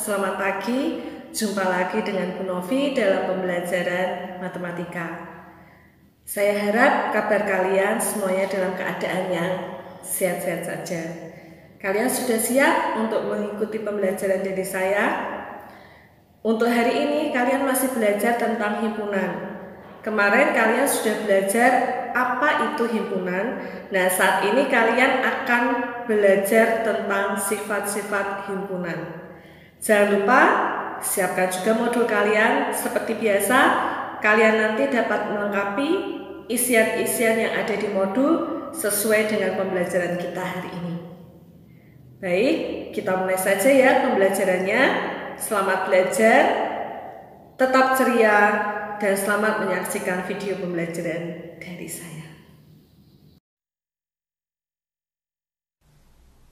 selamat pagi. Jumpa lagi dengan Bu Novi dalam pembelajaran matematika. Saya harap kabar kalian semuanya dalam keadaan yang sehat-sehat saja. Kalian sudah siap untuk mengikuti pembelajaran dari saya? Untuk hari ini kalian masih belajar tentang himpunan. Kemarin kalian sudah belajar apa itu himpunan. Nah, saat ini kalian akan belajar tentang sifat-sifat himpunan. Jangan lupa siapkan juga modul kalian. Seperti biasa, kalian nanti dapat melengkapi isian-isian yang ada di modul sesuai dengan pembelajaran kita hari ini. Baik, kita mulai saja ya pembelajarannya. Selamat belajar, tetap ceria, dan selamat menyaksikan video pembelajaran dari saya.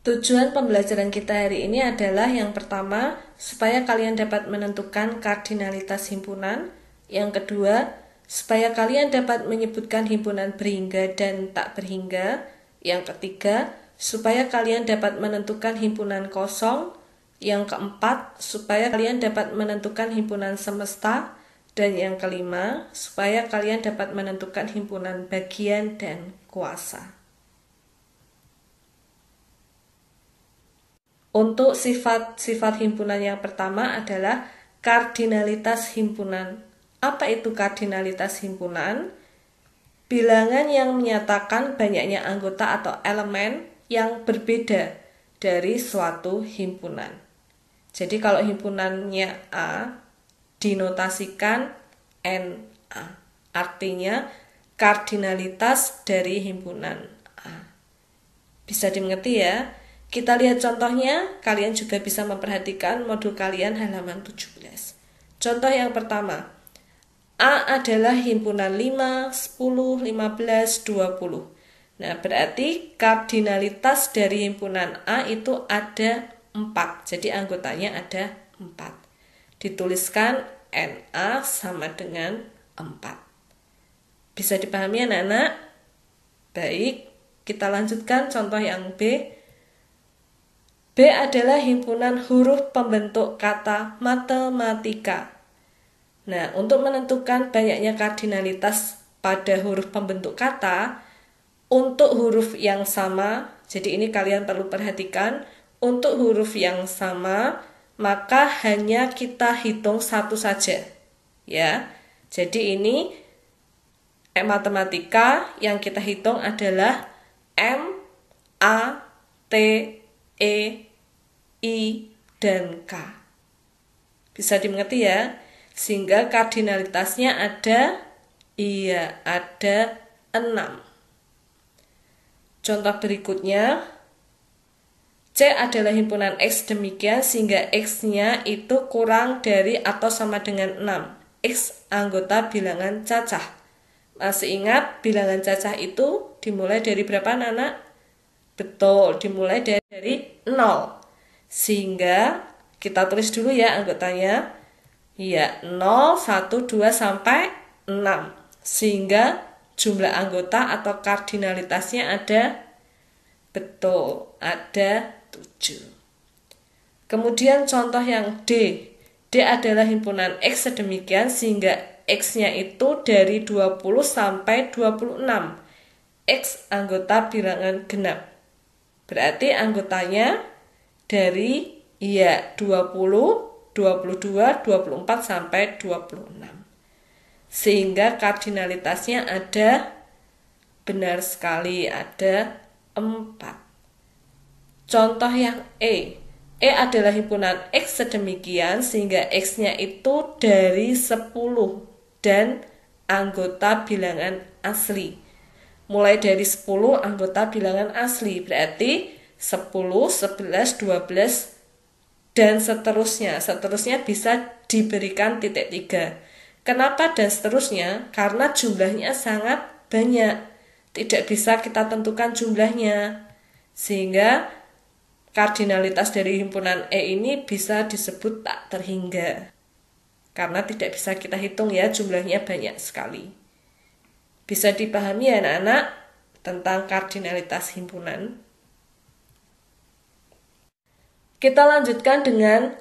Tujuan pembelajaran kita hari ini adalah yang pertama, supaya kalian dapat menentukan kardinalitas himpunan. Yang kedua, supaya kalian dapat menyebutkan himpunan berhingga dan tak berhingga. Yang ketiga, supaya kalian dapat menentukan himpunan kosong. Yang keempat, supaya kalian dapat menentukan himpunan semesta. Dan yang kelima, supaya kalian dapat menentukan himpunan bagian dan kuasa. Untuk sifat-sifat himpunan yang pertama adalah kardinalitas himpunan. Apa itu kardinalitas himpunan? Bilangan yang menyatakan banyaknya anggota atau elemen yang berbeda dari suatu himpunan. Jadi kalau himpunannya A, dinotasikan NA. Artinya kardinalitas dari himpunan A. Bisa dimengerti ya? Kita lihat contohnya, kalian juga bisa memperhatikan modul kalian halaman 17. Contoh yang pertama, A adalah himpunan 5, 10, 15, 20. Nah, berarti kardinalitas dari himpunan A itu ada 4. Jadi anggotanya ada 4. Dituliskan NA sama dengan 4. Bisa dipahami anak-anak? Baik, kita lanjutkan contoh yang B. B adalah himpunan huruf pembentuk kata matematika. Nah, untuk menentukan banyaknya kardinalitas pada huruf pembentuk kata, untuk huruf yang sama, jadi ini kalian perlu perhatikan, untuk huruf yang sama, maka hanya kita hitung satu saja. Ya, jadi ini matematika yang kita hitung adalah M, A, T, E, I, dan K. Bisa dimengerti ya? Sehingga kardinalitasnya ada 6. Contoh berikutnya, C adalah himpunan X demikian sehingga X-nya itu kurang dari atau sama dengan 6. X anggota bilangan cacah. Masih ingat bilangan cacah itu dimulai dari berapa anak? Betul, dimulai dari 0. Sehingga kita tulis dulu ya anggotanya. Ya, 0, 1, 2, sampai 6. Sehingga jumlah anggota atau kardinalitasnya ada, betul, ada 7. Kemudian contoh yang D. D adalah himpunan X sedemikian sehingga X-nya itu dari 20 sampai 26. X anggota bilangan genap. Berarti anggotanya dari 20, 22, 24 sampai 26. Sehingga kardinalitasnya ada, benar sekali, ada 4. Contoh yang E. E adalah himpunan X sedemikian sehingga X-nya itu dari 10 dan anggota bilangan asli. Mulai dari 10 anggota bilangan asli, berarti 10, 11, 12, dan seterusnya. Seterusnya bisa diberikan titik 3. Kenapa dan seterusnya? Karena jumlahnya sangat banyak. Tidak bisa kita tentukan jumlahnya. Sehingga kardinalitas dari himpunan E ini bisa disebut tak terhingga. Karena tidak bisa kita hitung ya, jumlahnya banyak sekali. Bisa dipahami ya anak-anak tentang kardinalitas himpunan? Kita lanjutkan dengan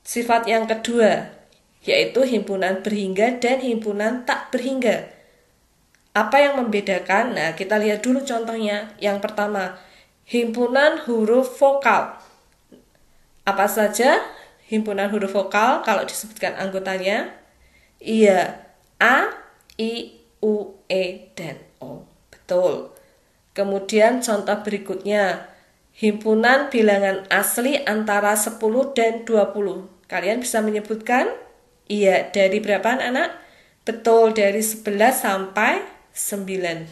Sifat yang kedua, yaitu himpunan berhingga dan himpunan tak berhingga. Apa yang membedakan? Nah, kita lihat dulu contohnya. Yang pertama, himpunan huruf vokal. Apa saja himpunan huruf vokal kalau disebutkan anggotanya? Iya, A, I, U, E, dan O. Betul. Kemudian contoh berikutnya, himpunan bilangan asli antara 10 dan 20. Kalian bisa menyebutkan? Iya, dari berapa anak? Betul, dari 11 sampai 19.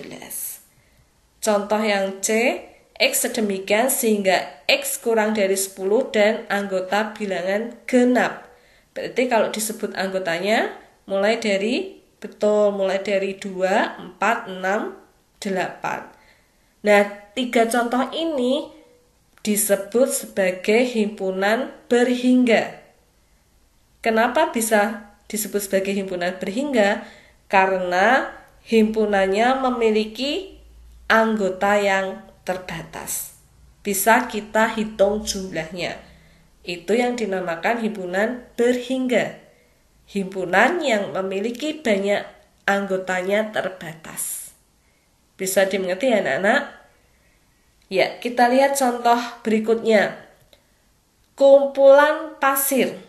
Contoh yang C, X sedemikian sehingga X kurang dari 10 dan anggota bilangan genap. Berarti kalau disebut anggotanya mulai dari 2, 4, 6, 8. Nah, 3 contoh ini disebut sebagai himpunan berhingga. Kenapa bisa disebut sebagai himpunan berhingga? Karena himpunannya memiliki anggota yang terbatas. Bisa kita hitung jumlahnya. Itu yang dinamakan himpunan berhingga. Himpunan yang memiliki banyak anggotanya terbatas. Bisa dimengerti ya anak-anak? Ya, kita lihat contoh berikutnya. Kumpulan pasir.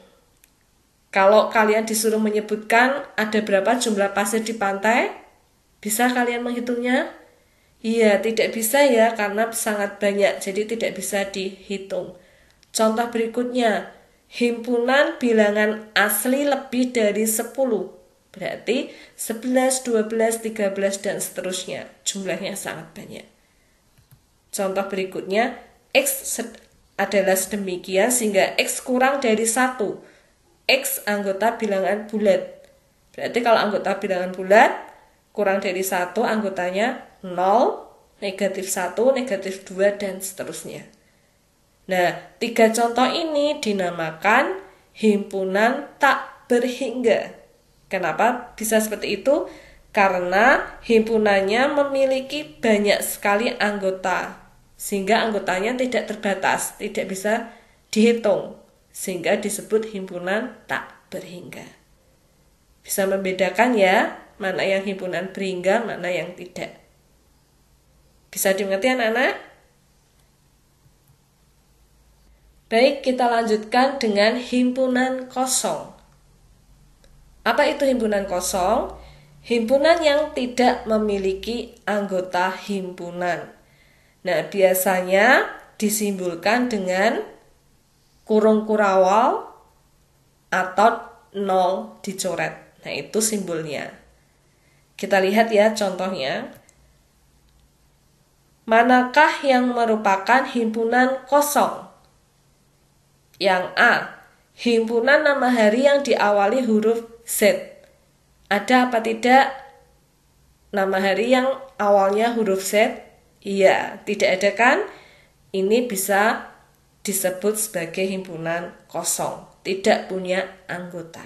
Kalau kalian disuruh menyebutkan ada berapa jumlah pasir di pantai, bisa kalian menghitungnya? Iya, tidak bisa ya, karena sangat banyak, jadi tidak bisa dihitung. Contoh berikutnya, himpunan bilangan asli lebih dari 10. Berarti 11, 12, 13, dan seterusnya. Jumlahnya sangat banyak. Contoh berikutnya, X adalah sedemikian sehingga X kurang dari 1. X anggota bilangan bulat. Berarti kalau anggota bilangan bulat kurang dari 1, anggotanya 0, negatif 1, negatif 2, dan seterusnya. Nah, 3 contoh ini dinamakan himpunan tak berhingga. Kenapa bisa seperti itu? Karena himpunannya memiliki banyak sekali anggota, sehingga anggotanya tidak terbatas, tidak bisa dihitung, sehingga disebut himpunan tak berhingga. Bisa membedakan ya, mana yang himpunan berhingga, mana yang tidak. Bisa dimengerti anak-anak? Baik, kita lanjutkan dengan himpunan kosong. Apa itu himpunan kosong? Himpunan yang tidak memiliki anggota himpunan. Nah, biasanya disimbolkan dengan kurung kurawal atau 0 dicoret. Nah, itu simbolnya. Kita lihat ya contohnya. Manakah yang merupakan himpunan kosong? Yang A, himpunan nama hari yang diawali huruf Z. Ada apa tidak nama hari yang awalnya huruf Z? Iya, tidak ada kan? Ini bisa disebut sebagai himpunan kosong, tidak punya anggota.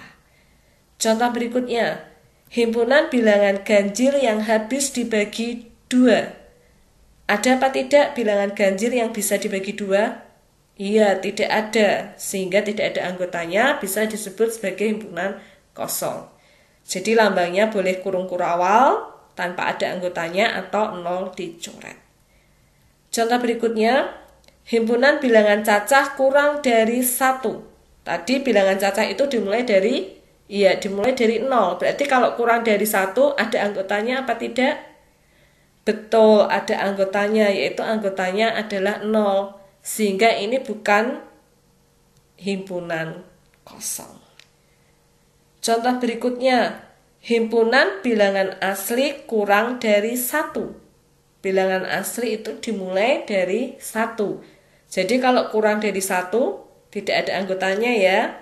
Contoh berikutnya, himpunan bilangan ganjil yang habis dibagi 2. Ada apa tidak bilangan ganjil yang bisa dibagi 2? Iya, tidak ada, sehingga tidak ada anggotanya, bisa disebut sebagai himpunan kosong. Jadi lambangnya boleh kurung kurawal tanpa ada anggotanya atau 0 dicoret. Contoh berikutnya, himpunan bilangan cacah kurang dari 1. Tadi bilangan cacah itu dimulai dari 0. Berarti kalau kurang dari 1 ada anggotanya apa tidak? Betul, ada anggotanya, yaitu anggotanya adalah 0. Sehingga ini bukan himpunan kosong. Contoh berikutnya, himpunan bilangan asli kurang dari 1. Bilangan asli itu dimulai dari 1. Jadi kalau kurang dari 1, tidak ada anggotanya ya,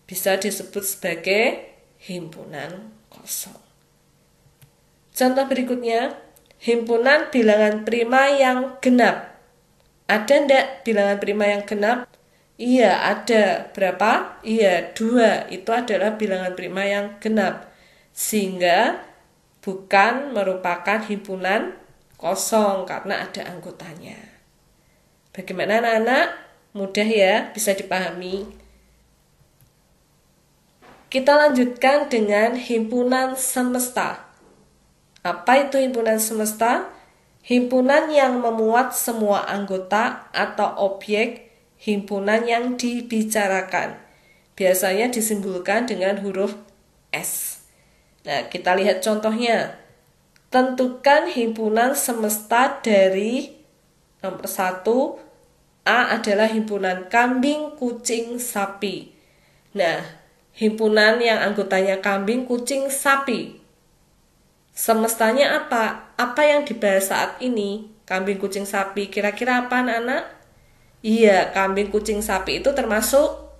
bisa disebut sebagai himpunan kosong. Contoh berikutnya, himpunan bilangan prima yang genap. Ada enggak bilangan prima yang genap? Iya, ada. Berapa? Iya, 2. Itu adalah bilangan prima yang genap. Sehingga bukan merupakan himpunan kosong karena ada anggotanya. Bagaimana anak-anak? Mudah ya, bisa dipahami. Kita lanjutkan dengan himpunan semesta. Apa itu himpunan semesta? Himpunan yang memuat semua anggota atau objek himpunan yang dibicarakan. Biasanya disimbolkan dengan huruf S. Nah, kita lihat contohnya. Tentukan himpunan semesta dari nomor 1. A adalah himpunan kambing, kucing, sapi. Nah, himpunan yang anggotanya kambing, kucing, sapi. Semestanya apa? Apa yang dibahas saat ini? Kambing, kucing, sapi. Kira-kira apa, anak-anak? Iya, kambing, kucing, sapi itu termasuk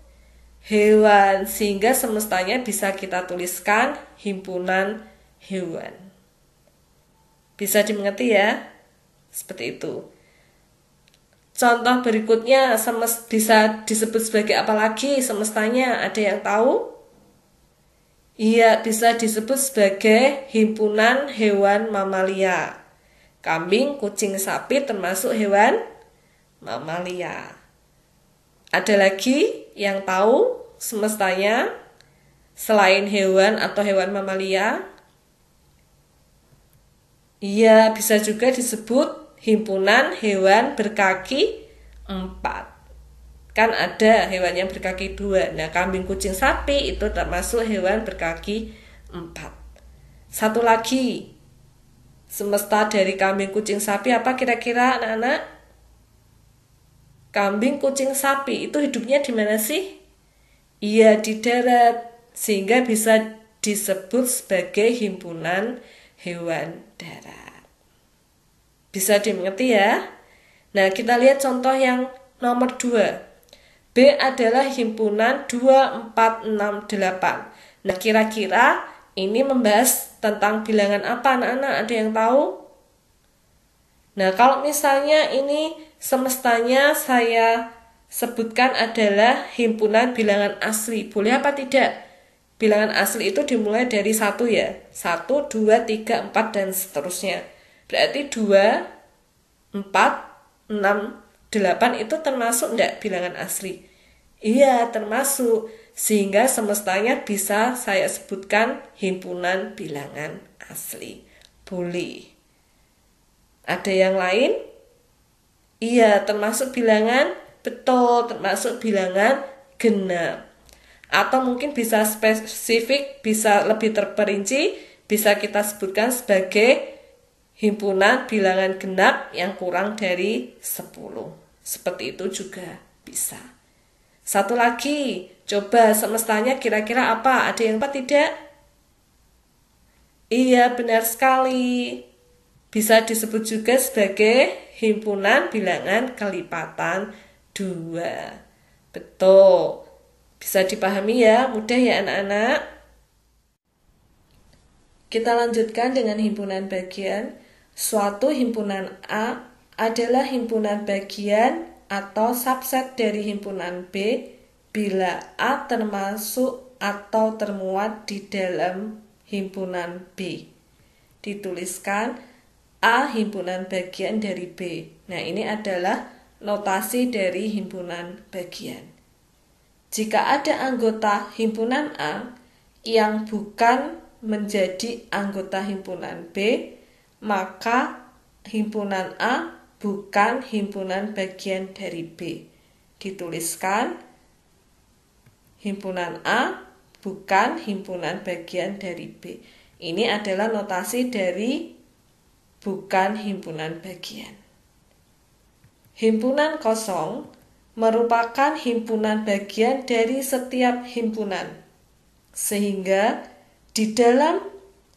hewan. Sehingga semestanya bisa kita tuliskan himpunan hewan. Bisa dimengerti ya? Seperti itu. Contoh berikutnya bisa disebut sebagai apa lagi semestanya? Ada yang tahu? Iya, bisa disebut sebagai himpunan hewan mamalia. Kambing, kucing, sapi termasuk hewan mamalia. Ada lagi yang tahu semestanya selain hewan atau hewan mamalia? Iya, bisa juga disebut himpunan hewan berkaki 4. Kan ada hewan yang berkaki 2. Nah, kambing, kucing, sapi itu termasuk hewan berkaki 4. Satu lagi, semesta dari kambing, kucing, sapi apa kira-kira anak-anak? Kambing, kucing, sapi itu hidupnya di mana sih? Iya, di darat. Sehingga bisa disebut sebagai himpunan hewan darat. Bisa dimengerti ya? Nah, kita lihat contoh yang nomor 2. B adalah himpunan 2, 4, 6, 8. Nah, kira-kira ini membahas tentang bilangan apa, anak-anak? Ada yang tahu? Nah, kalau misalnya ini semestanya saya sebutkan adalah himpunan bilangan asli. Boleh apa tidak? Bilangan asli itu dimulai dari 1 ya. 1, 2, 3, 4, dan seterusnya. Berarti 2, 4, 6, 8 itu termasuk enggak bilangan asli? Iya, termasuk. Sehingga semestanya bisa saya sebutkan himpunan bilangan asli. Boleh. Ada yang lain? Iya, termasuk bilangan, betul, termasuk bilangan genap. Atau mungkin bisa spesifik, bisa lebih terperinci, bisa kita sebutkan sebagai himpunan bilangan genap yang kurang dari 10. Seperti itu juga bisa. Satu lagi, coba semestanya kira-kira apa? Ada yang apa tidak? Iya, benar sekali. Bisa disebut juga sebagai himpunan bilangan kelipatan 2. Betul. Bisa dipahami ya, mudah ya anak-anak. Kita lanjutkan dengan himpunan bagian. Suatu himpunan A adalah himpunan bagian atau subset dari himpunan B bila A termasuk atau termuat di dalam himpunan B. Dituliskan A himpunan bagian dari B. Nah, ini adalah notasi dari himpunan bagian. Jika ada anggota himpunan A yang bukan menjadi anggota himpunan B, maka himpunan A bukan himpunan bagian dari B. Dituliskan himpunan A bukan himpunan bagian dari B. Ini adalah notasi dari bukan himpunan bagian. Himpunan kosong merupakan himpunan bagian dari setiap himpunan. Sehingga di dalam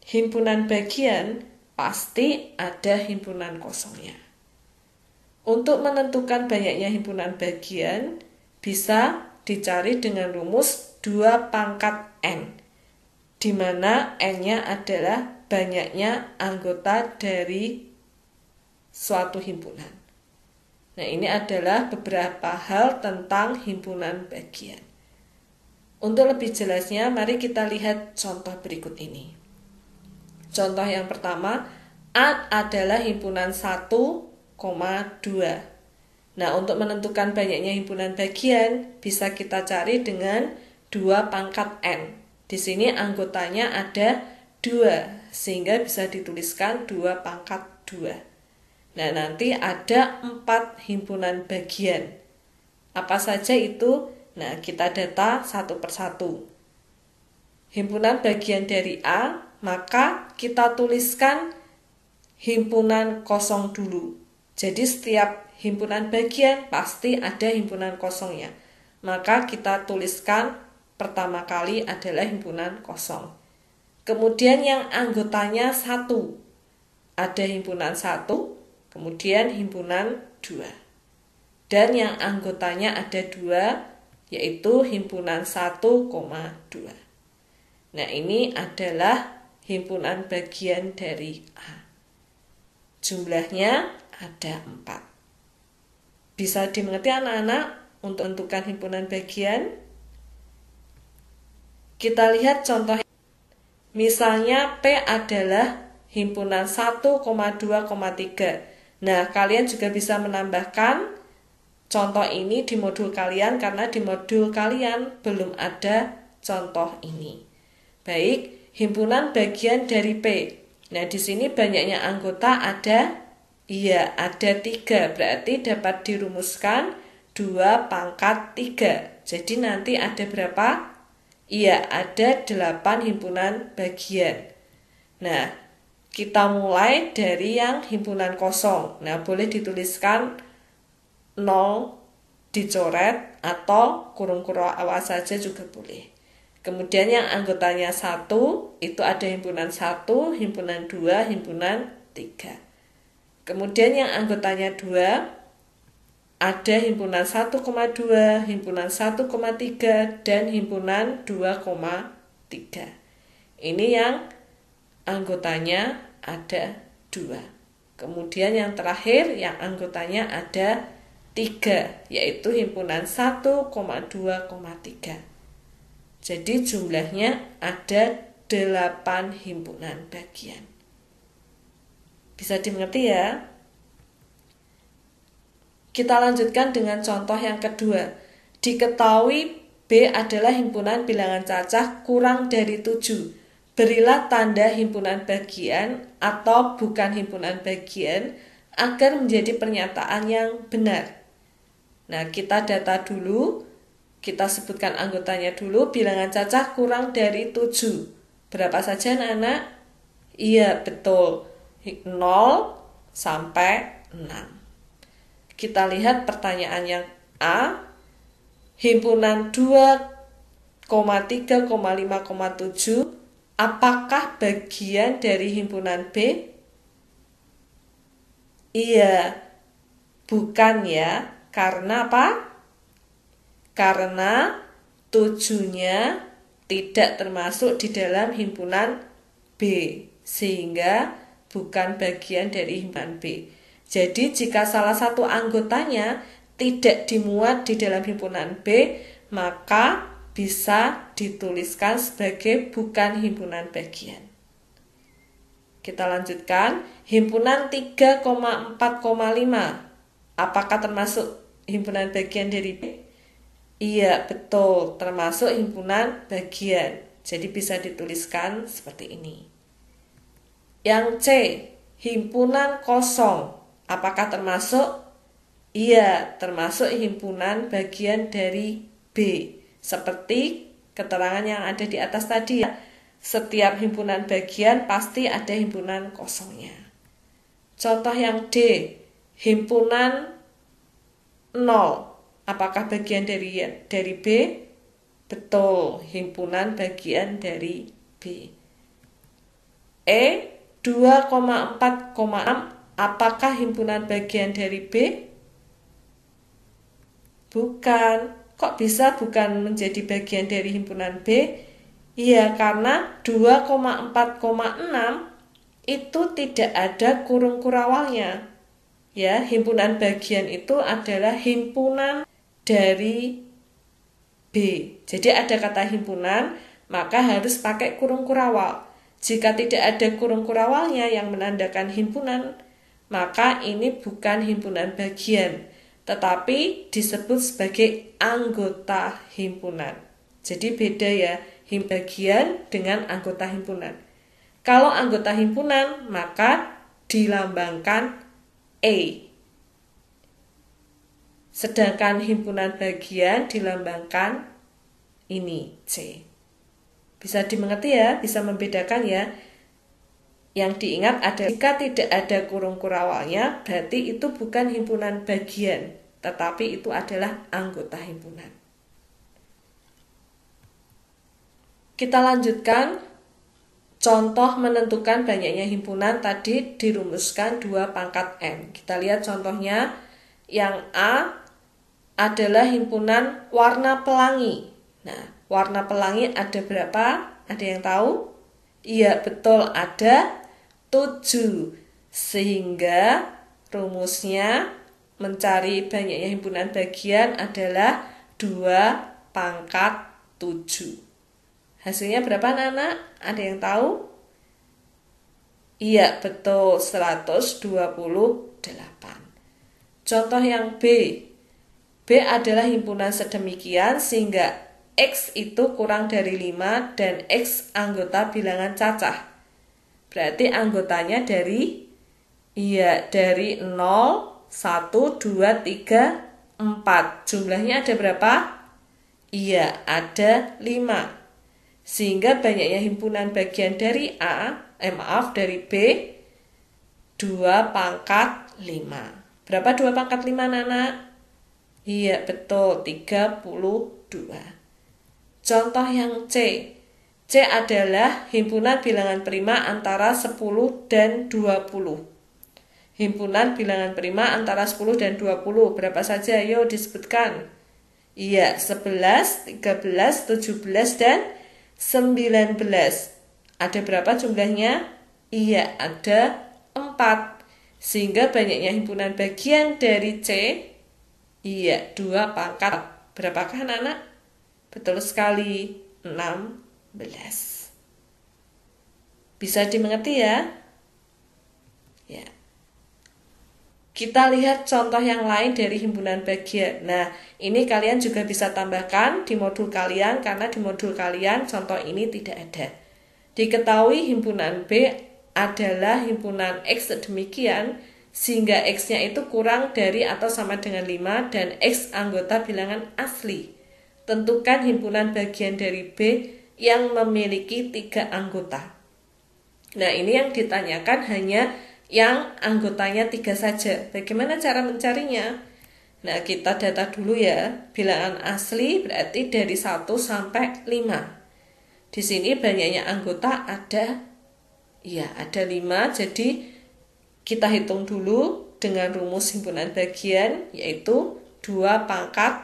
himpunan bagian pasti ada himpunan kosongnya. Untuk menentukan banyaknya himpunan bagian, bisa dicari dengan rumus 2 pangkat N, di mana N-nya adalah banyaknya anggota dari suatu himpunan. Nah, ini adalah beberapa hal tentang himpunan bagian. Untuk lebih jelasnya, mari kita lihat contoh berikut ini. Contoh yang pertama, A adalah himpunan 1,2. Nah, untuk menentukan banyaknya himpunan bagian, bisa kita cari dengan 2 pangkat N. Di sini anggotanya ada 2, sehingga bisa dituliskan 2 pangkat 2. Nah, nanti ada 4 himpunan bagian. Apa saja itu? Nah, kita data satu persatu. Himpunan bagian dari A, maka kita tuliskan himpunan kosong dulu. Jadi setiap himpunan bagian pasti ada himpunan kosongnya. Maka kita tuliskan pertama kali adalah himpunan kosong. Kemudian yang anggotanya 1. Ada himpunan 1, kemudian himpunan 2. Dan yang anggotanya ada 2, yaitu himpunan 1,2. Nah, ini adalah himpunan bagian dari A. Jumlahnya ada 4. Bisa dimengerti anak-anak untuk menentukan himpunan bagian? Kita lihat contoh. Misalnya P adalah himpunan 1,2,3. Nah, kalian juga bisa menambahkan contoh ini di modul kalian karena di modul kalian belum ada contoh ini. Baik, himpunan bagian dari P. Nah, di sini banyaknya anggota ada 3. Berarti dapat dirumuskan 2 pangkat 3. Jadi nanti ada berapa? Ada 8 himpunan bagian. Nah, kita mulai dari yang himpunan kosong. Nah, boleh dituliskan 0 dicoret atau kurung-kurung awal saja juga boleh. Kemudian yang anggotanya 1, itu ada himpunan 1, himpunan 2, himpunan 3. Kemudian yang anggotanya 2, ada himpunan 1,2, himpunan 1,3, dan himpunan 2,3. Ini yang anggotanya ada 2. Kemudian yang terakhir yang anggotanya ada 3, yaitu himpunan 1,2,3. Jadi jumlahnya ada 8 himpunan bagian. Bisa dimengerti ya? Kita lanjutkan dengan contoh yang kedua. Diketahui B adalah himpunan bilangan cacah kurang dari 7. Berilah tanda himpunan bagian atau bukan himpunan bagian agar menjadi pernyataan yang benar. Nah, kita data dulu. Kita sebutkan anggotanya dulu, bilangan cacah kurang dari 7. Berapa saja anak-anak? Iya, betul. 0 sampai 6. Kita lihat pertanyaan yang A. Himpunan 2,3,5,7 apakah bagian dari himpunan B? Iya, bukan ya. Karena apa? Karena 7-nya tidak termasuk di dalam himpunan B, sehingga bukan bagian dari himpunan B. Jadi jika salah satu anggotanya tidak dimuat di dalam himpunan B, maka bisa dituliskan sebagai bukan himpunan bagian. Kita lanjutkan, himpunan 3,4,5 apakah termasuk himpunan bagian dari B? Iya, betul, termasuk himpunan bagian. Jadi bisa dituliskan seperti ini. Yang C, himpunan kosong. Apakah termasuk? Iya, termasuk himpunan bagian dari B. Seperti keterangan yang ada di atas tadi ya. Setiap himpunan bagian pasti ada himpunan kosongnya. Contoh yang D, himpunan 0. Apakah bagian dari B? Betul, himpunan bagian dari B. E, 2,4,6 apakah himpunan bagian dari B? Bukan. Kok bisa bukan menjadi bagian dari himpunan B? Iya, karena 2,4,6 itu tidak ada kurung kurawalnya. Ya, himpunan bagian itu adalah himpunan dari B. Jadi ada kata himpunan, maka harus pakai kurung kurawal. Jika tidak ada kurung kurawalnya yang menandakan himpunan, maka ini bukan himpunan bagian, tetapi disebut sebagai anggota himpunan. Jadi beda ya, bagian dengan anggota himpunan. Kalau anggota himpunan, maka dilambangkan E. Sedangkan himpunan bagian dilambangkan ini C. Bisa dimengerti ya, bisa membedakan ya. Yang diingat adalah jika tidak ada kurung kurawalnya, berarti itu bukan himpunan bagian, tetapi itu adalah anggota himpunan. Kita lanjutkan. Contoh menentukan banyaknya himpunan tadi dirumuskan 2 pangkat M. Kita lihat contohnya. Yang A adalah himpunan warna pelangi. Nah, warna pelangi ada berapa? Ada yang tahu? Iya, betul, ada 7. Sehingga rumusnya mencari banyaknya himpunan bagian adalah 2 pangkat 7. Hasilnya berapa anak-anak? Ada yang tahu? Iya, betul, 128. Contoh yang B. B adalah himpunan sedemikian sehingga X itu kurang dari 5 dan X anggota bilangan cacah. Berarti anggotanya dari 0, 1, 2, 3, 4. Jumlahnya ada berapa? Iya, ada 5. Sehingga banyaknya himpunan bagian dari dari B 2 pangkat 5. Berapa 2 pangkat 5 anak? Iya, betul, 32. Contoh yang C. C adalah himpunan bilangan prima antara 10 dan 20. Himpunan bilangan prima antara 10 dan 20. Berapa saja? Ayo disebutkan. Iya, 11, 13, 17, dan 19. Ada berapa jumlahnya? Iya, ada 4. Sehingga banyaknya himpunan bagian dari C, iya, 2 pangkat. Berapakah anak-anak? Betul sekali, 16. Bisa dimengerti ya? Ya. Kita lihat contoh yang lain dari himpunan bagian. Nah, ini kalian juga bisa tambahkan di modul kalian, karena di modul kalian contoh ini tidak ada. Diketahui himpunan B adalah himpunan X sedemikian, sehingga X-nya itu kurang dari atau sama dengan 5 dan X anggota bilangan asli. Tentukan himpunan bagian dari B yang memiliki 3 anggota. Nah, ini yang ditanyakan hanya yang anggotanya 3 saja. Bagaimana cara mencarinya? Nah, kita data dulu ya. Bilangan asli berarti dari 1 sampai 5. Di sini banyaknya anggota ada 5. Jadi kita hitung dulu dengan rumus himpunan bagian, yaitu 2 pangkat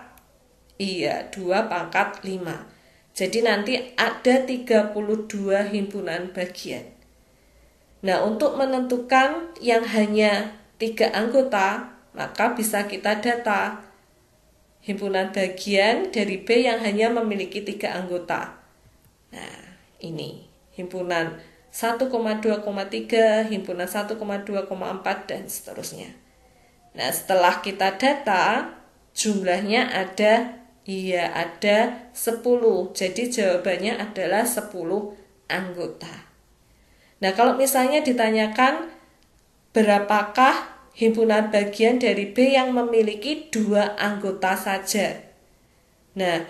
5. Jadi nanti ada 32 himpunan bagian. Nah, untuk menentukan yang hanya 3 anggota, maka bisa kita data himpunan bagian dari B yang hanya memiliki 3 anggota. Nah, ini himpunan 1,2,3, himpunan 1,2,4, dan seterusnya. Nah, setelah kita data, jumlahnya ada 10. Jadi jawabannya adalah 10 anggota. Nah, kalau misalnya ditanyakan berapakah himpunan bagian dari B yang memiliki 2 anggota saja. Nah,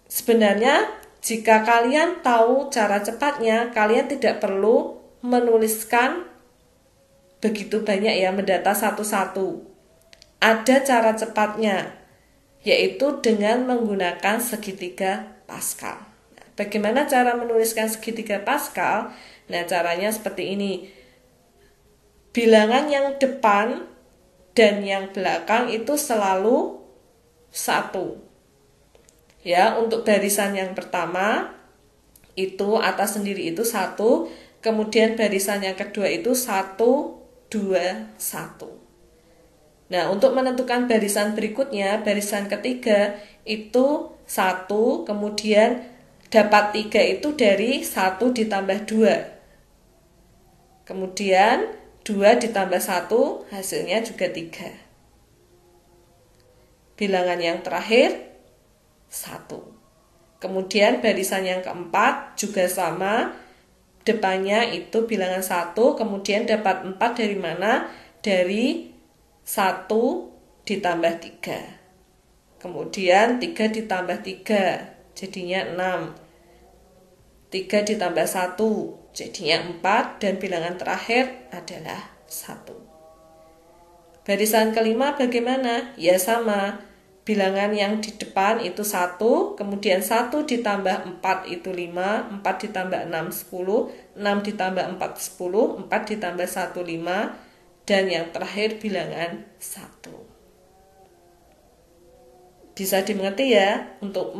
sebenarnya jika kalian tahu cara cepatnya, kalian tidak perlu menuliskan begitu banyak ya, mendata satu-satu. Ada cara cepatnya, yaitu dengan menggunakan segitiga Pascal. Nah, bagaimana cara menuliskan segitiga Pascal? Nah, caranya seperti ini. Bilangan yang depan dan yang belakang itu selalu 1. Ya, untuk barisan yang pertama itu atas sendiri itu 1, kemudian barisan yang kedua itu 1, 2, 1. Nah, untuk menentukan barisan berikutnya, barisan ketiga itu 1, kemudian dapat 3 itu dari 1 ditambah 2. Kemudian 2 ditambah 1 hasilnya juga 3. Bilangan yang terakhir 1. Kemudian barisan yang keempat juga sama, depannya itu bilangan 1, kemudian dapat 4 dari mana? Dari 1 ditambah 3. Kemudian 3 ditambah 3 jadinya 6. 3 ditambah 1 jadinya 4, dan bilangan terakhir adalah 1. Barisan kelima bagaimana? Ya sama. Bilangan yang di depan itu 1, kemudian 1 ditambah 4 itu 5, 4 ditambah 6, 10, 6 ditambah 4, 10, 4 ditambah 1, 5, dan yang terakhir bilangan 1. Bisa dimengerti ya, untuk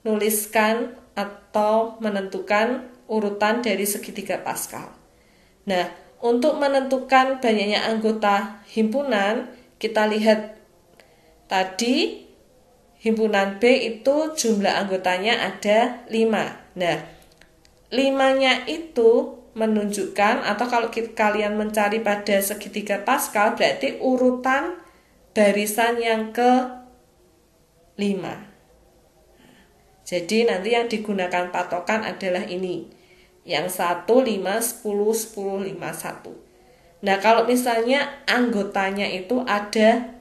menuliskan atau menentukan urutan dari segitiga Pascal. Nah, untuk menentukan banyaknya anggota himpunan, kita lihat tadi himpunan B itu jumlah anggotanya ada 5. Nah, 5-nya itu menunjukkan, atau kalau kalian mencari pada segitiga Pascal, berarti urutan barisan yang ke-5. Jadi nanti yang digunakan patokan adalah ini. Yang 1, 5, 10, 10, 5, 1. Nah, kalau misalnya anggotanya itu ada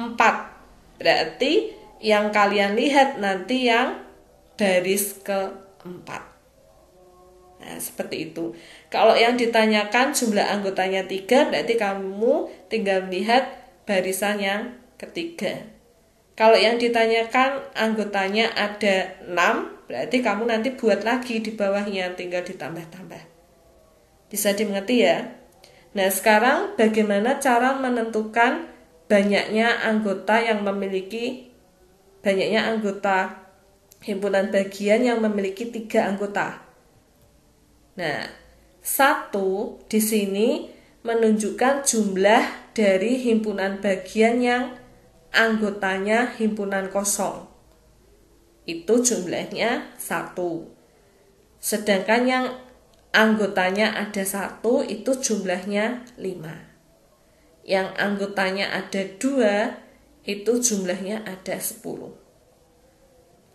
4, berarti yang kalian lihat nanti yang baris ke-4. Nah, seperti itu. Kalau yang ditanyakan jumlah anggotanya 3, berarti kamu tinggal lihat barisan yang ketiga. Kalau yang ditanyakan anggotanya ada 6, berarti kamu nanti buat lagi di bawahnya, tinggal ditambah-tambah. Bisa dimengerti ya? Nah, sekarang bagaimana cara menentukan banyaknya anggota himpunan bagian yang memiliki 3 anggota. Nah, 1 di sini menunjukkan jumlah dari himpunan bagian yang anggotanya himpunan kosong. Itu jumlahnya 1. Sedangkan yang anggotanya ada 1 itu jumlahnya 5. Yang anggotanya ada 2 itu jumlahnya ada 10.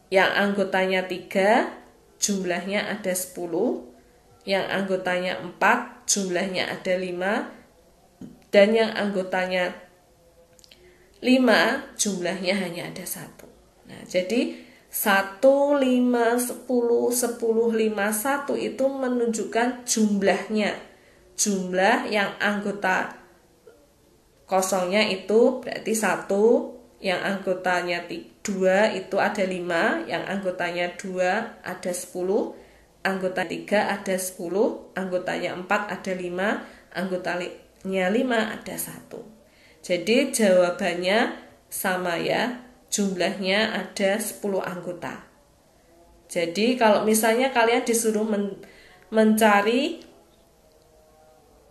Yang anggotanya 3 jumlahnya ada 10. Yang anggotanya 4 jumlahnya ada 5. Dan yang anggotanya 5 jumlahnya hanya ada 1. Nah, jadi 1, 5, 10, 10, 5, 1 itu menunjukkan jumlahnya. Jumlah yang anggota kosongnya itu berarti 1, yang anggotanya 2 itu ada 5, yang anggotanya 2 ada 10, anggota 3 ada 10, anggotanya 4 ada 5, anggotanya 5 ada 1. Jadi jawabannya sama ya, jumlahnya ada 10 anggota. Jadi kalau misalnya kalian disuruh mencari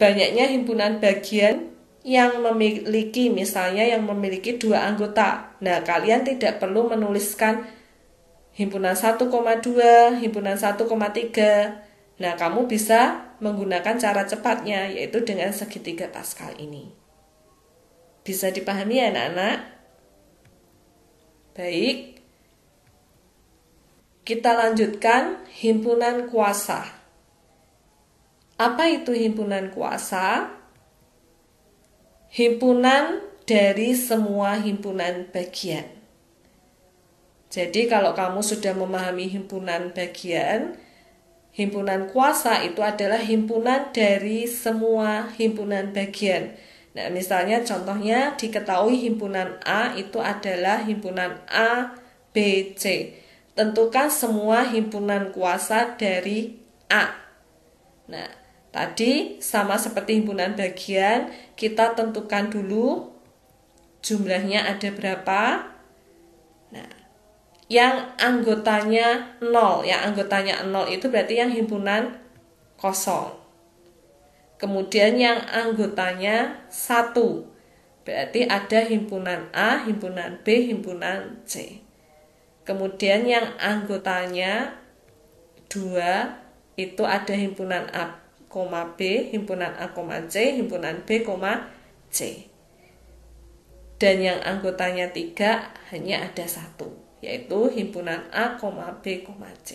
banyaknya himpunan bagian yang memiliki, misalnya yang memiliki 2 anggota. Nah, kalian tidak perlu menuliskan himpunan 1,2, himpunan 1,3. Nah, kamu bisa menggunakan cara cepatnya, yaitu dengan segitiga Pascal ini. Bisa dipahami ya anak-anak? Baik. Kita lanjutkan himpunan kuasa. Apa itu himpunan kuasa? Himpunan dari semua himpunan bagian. Jadi kalau kamu sudah memahami himpunan bagian, himpunan kuasa itu adalah himpunan dari semua himpunan bagian. Nah, misalnya contohnya diketahui himpunan A itu adalah himpunan A, B, C. Tentukan semua himpunan kuasa dari A. Nah, tadi sama seperti himpunan bagian, kita tentukan dulu jumlahnya ada berapa. Nah, yang anggotanya 0, itu berarti yang himpunan kosong. Kemudian yang anggotanya 1, berarti ada himpunan A, himpunan B, himpunan C. Kemudian yang anggotanya 2, itu ada himpunan A, B, himpunan A, C, himpunan B, C. Dan yang anggotanya 3 hanya ada 1. yaitu himpunan A, B, C.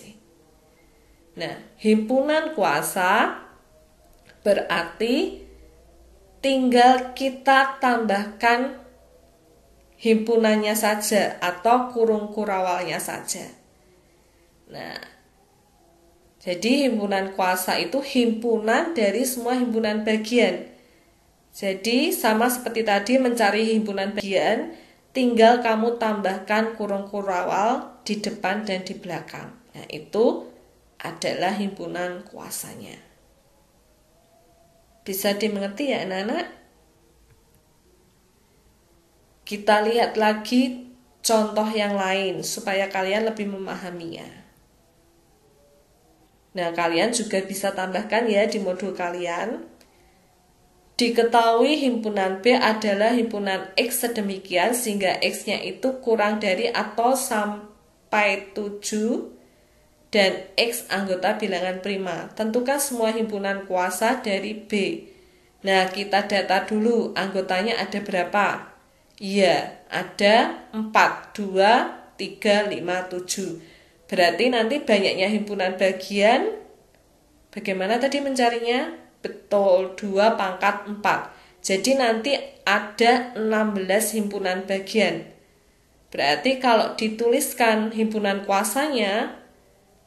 Nah, himpunan kuasa berarti tinggal kita tambahkan himpunannya saja atau kurung kurawalnya saja. Nah, jadi himpunan kuasa itu himpunan dari semua himpunan bagian. Jadi sama seperti tadi mencari himpunan bagian, tinggal kamu tambahkan kurung kurawal di depan dan di belakang. Nah, itu adalah himpunan kuasanya. Bisa dimengerti ya anak-anak? Kita lihat lagi contoh yang lain supaya kalian lebih memahaminya. Nah, kalian juga bisa tambahkan ya di modul kalian. Diketahui himpunan B adalah himpunan X sedemikian sehingga X-nya itu kurang dari atau sampai 7 dan X anggota bilangan prima. Tentukan semua himpunan kuasa dari B. Nah, kita data dulu anggotanya ada berapa? Iya, ada 4, 2, 3, 5, 7. Berarti nanti banyaknya himpunan bagian. Bagaimana tadi mencarinya? Betul, 2 pangkat 4. Jadi nanti ada 16 himpunan bagian. Berarti kalau dituliskan himpunan kuasanya,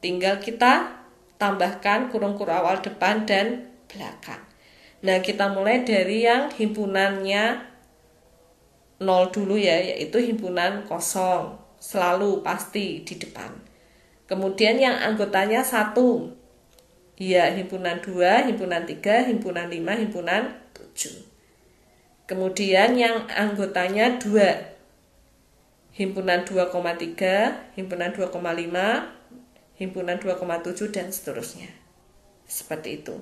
tinggal kita tambahkan kurung kurawal depan dan belakang. Nah, kita mulai dari yang himpunannya 0 dulu ya, yaitu himpunan kosong. Selalu pasti di depan. Kemudian yang anggotanya 1. Ya, himpunan 2, himpunan 3, himpunan 5, himpunan 7. Kemudian yang anggotanya 2. Himpunan 2,3, himpunan 2,5, himpunan 2,7 dan seterusnya. Seperti itu.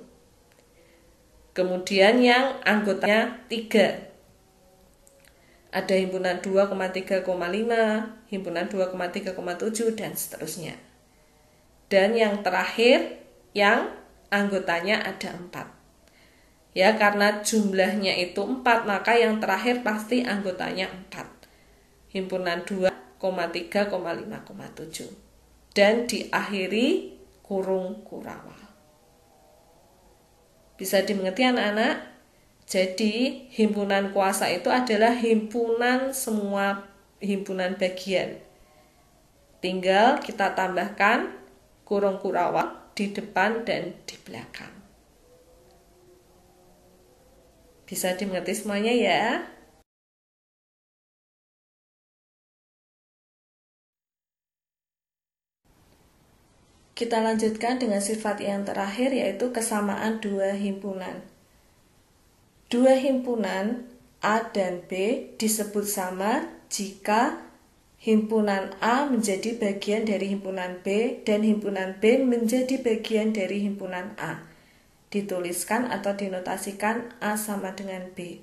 Kemudian yang anggotanya 3. Ada himpunan 2,3,5, himpunan 2,3,7 dan seterusnya. Dan yang terakhir yang anggotanya ada 4. Ya, karena jumlahnya itu 4, maka yang terakhir pasti anggotanya 4. Himpunan 2,3,5,7. Dan diakhiri kurung kurawal. Bisa dimengerti anak-anak? Jadi himpunan kuasa itu adalah himpunan semua himpunan bagian. Tinggal kita tambahkan kurung kurawal di depan dan di belakang. Bisa dimengerti semuanya ya? Kita lanjutkan dengan sifat yang terakhir yaitu kesamaan dua himpunan. Dua himpunan A dan B disebut sama jika himpunan A menjadi bagian dari himpunan B dan himpunan B menjadi bagian dari himpunan A. Dituliskan atau dinotasikan A sama dengan B.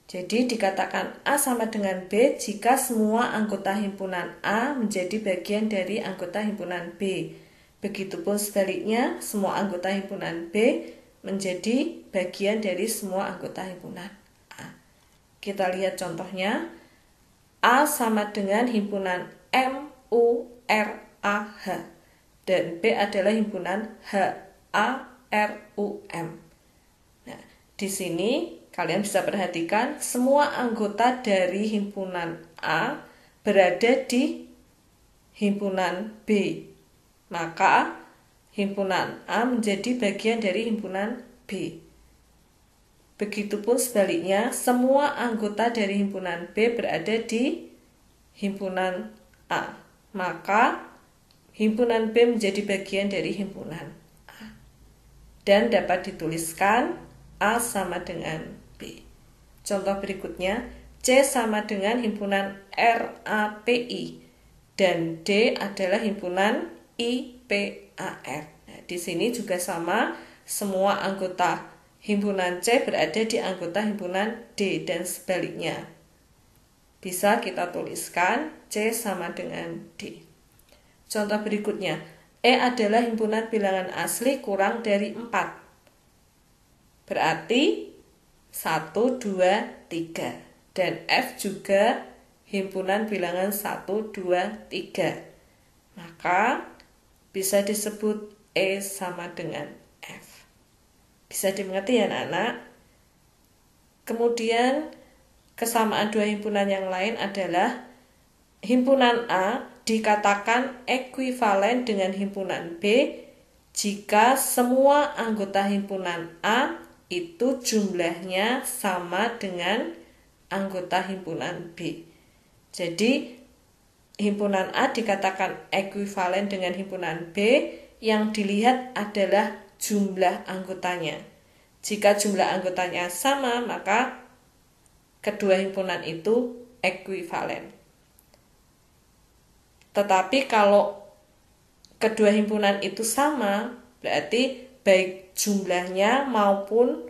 Jadi dikatakan A sama dengan B jika semua anggota himpunan A menjadi bagian dari anggota himpunan B. Begitupun sebaliknya, semua anggota himpunan B menjadi bagian dari semua anggota himpunan A. Kita lihat contohnya. A sama dengan himpunan M, U, R, A, H. Dan B adalah himpunan H, A, R, U, M. Nah, di sini kalian bisa perhatikan semua anggota dari himpunan A berada di himpunan B. Maka himpunan A menjadi bagian dari himpunan B. Begitupun sebaliknya, semua anggota dari himpunan B berada di himpunan A. Maka himpunan B menjadi bagian dari himpunan A. Dan dapat dituliskan A sama dengan B. Contoh berikutnya, C sama dengan himpunan RAPI dan D adalah himpunan IPAR. Nah, di sini juga sama, semua anggota himpunan C berada di anggota himpunan D dan sebaliknya. Bisa kita tuliskan C sama dengan D. Contoh berikutnya, E adalah himpunan bilangan asli kurang dari 4. Berarti 1, 2, 3. Dan F juga himpunan bilangan 1, 2, 3. Maka bisa disebut E sama dengan F. Bisa dimengerti ya anak-anak? Kemudian kesamaan dua himpunan yang lain adalah himpunan A dikatakan ekuivalen dengan himpunan B jika semua anggota himpunan A itu jumlahnya sama dengan anggota himpunan B. Jadi himpunan A dikatakan ekuivalen dengan himpunan B, yang dilihat adalah jumlah anggotanya. Jika jumlah anggotanya sama, maka kedua himpunan itu ekuivalen. Tetapi kalau kedua himpunan itu sama, berarti baik jumlahnya maupun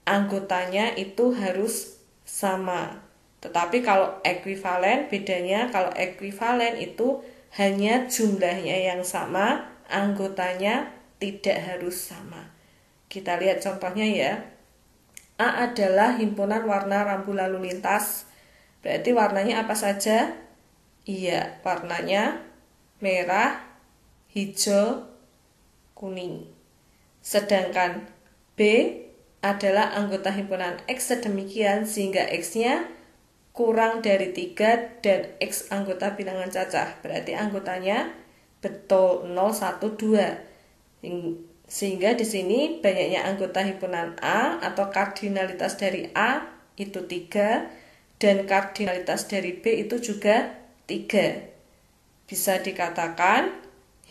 anggotanya itu harus sama. Tetapi kalau ekuivalen, bedanya kalau ekuivalen itu hanya jumlahnya yang sama, anggotanya tidak harus sama. Kita lihat contohnya ya. A adalah himpunan warna rambu lalu lintas. Berarti warnanya apa saja? Iya, warnanya merah, hijau, kuning. Sedangkan B adalah anggota himpunan X sedemikian sehingga X-nya kurang dari 3 dan X anggota bilangan cacah. Berarti anggotanya betul 0, 1, 2. Sehingga di sini banyaknya anggota himpunan A atau kardinalitas dari A itu 3 dan kardinalitas dari B itu juga 3. Bisa dikatakan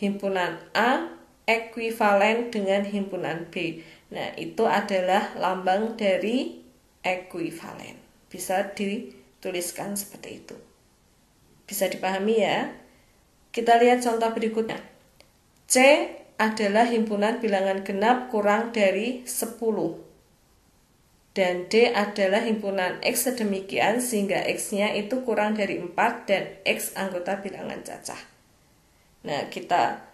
himpunan A ekuivalen dengan himpunan B. Nah, itu adalah lambang dari ekuivalen. Bisa dituliskan seperti itu. Bisa dipahami ya? Kita lihat contoh berikutnya. C adalah himpunan bilangan genap kurang dari 10. Dan D adalah himpunan X sedemikian sehingga X-nya itu kurang dari 4 dan X anggota bilangan cacah. Nah, kita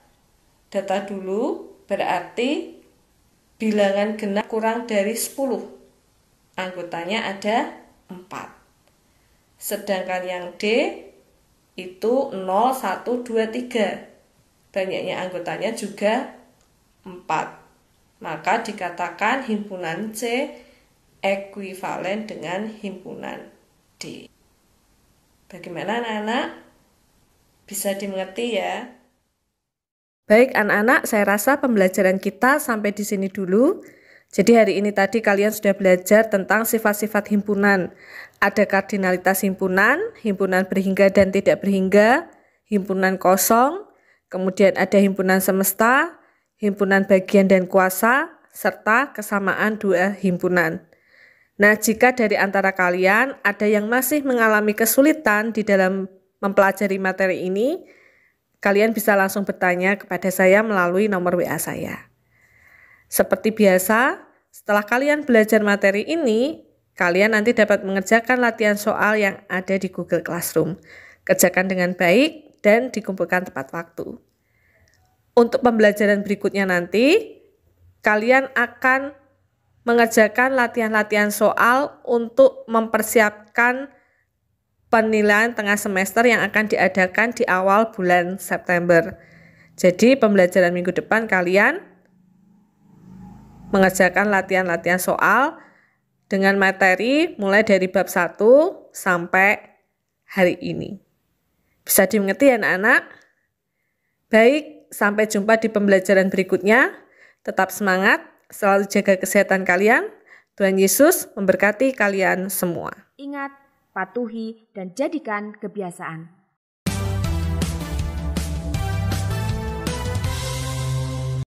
data dulu, berarti bilangan genap kurang dari 10. Anggotanya ada 4. Sedangkan yang D itu 0, 1, 2, 3. Banyaknya anggotanya juga 4. Maka dikatakan himpunan C ekuivalen dengan himpunan D. Bagaimana anak-anak? Bisa dimengerti ya? Baik anak-anak, saya rasa pembelajaran kita sampai di sini dulu. Jadi hari ini tadi kalian sudah belajar tentang sifat-sifat himpunan. Ada kardinalitas himpunan, himpunan berhingga dan tidak berhingga, himpunan kosong, kemudian ada himpunan semesta, himpunan bagian dan kuasa, serta kesamaan dua himpunan. Nah, jika dari antara kalian ada yang masih mengalami kesulitan di dalam mempelajari materi ini, kalian bisa langsung bertanya kepada saya melalui nomor WA saya. Seperti biasa, setelah kalian belajar materi ini, kalian nanti dapat mengerjakan latihan soal yang ada di Google Classroom. Kerjakan dengan baik dan dikumpulkan tepat waktu. Untuk pembelajaran berikutnya nanti, kalian akan mengerjakan latihan-latihan soal untuk mempersiapkan penilaian tengah semester yang akan diadakan di awal bulan September. Jadi pembelajaran minggu depan kalian mengerjakan latihan-latihan soal dengan materi mulai dari bab 1 sampai hari ini. Bisa dimengerti ya anak-anak? Baik, sampai jumpa di pembelajaran berikutnya. Tetap semangat, selalu jaga kesehatan kalian. Tuhan Yesus memberkati kalian semua. Ingat, patuhi dan jadikan kebiasaan.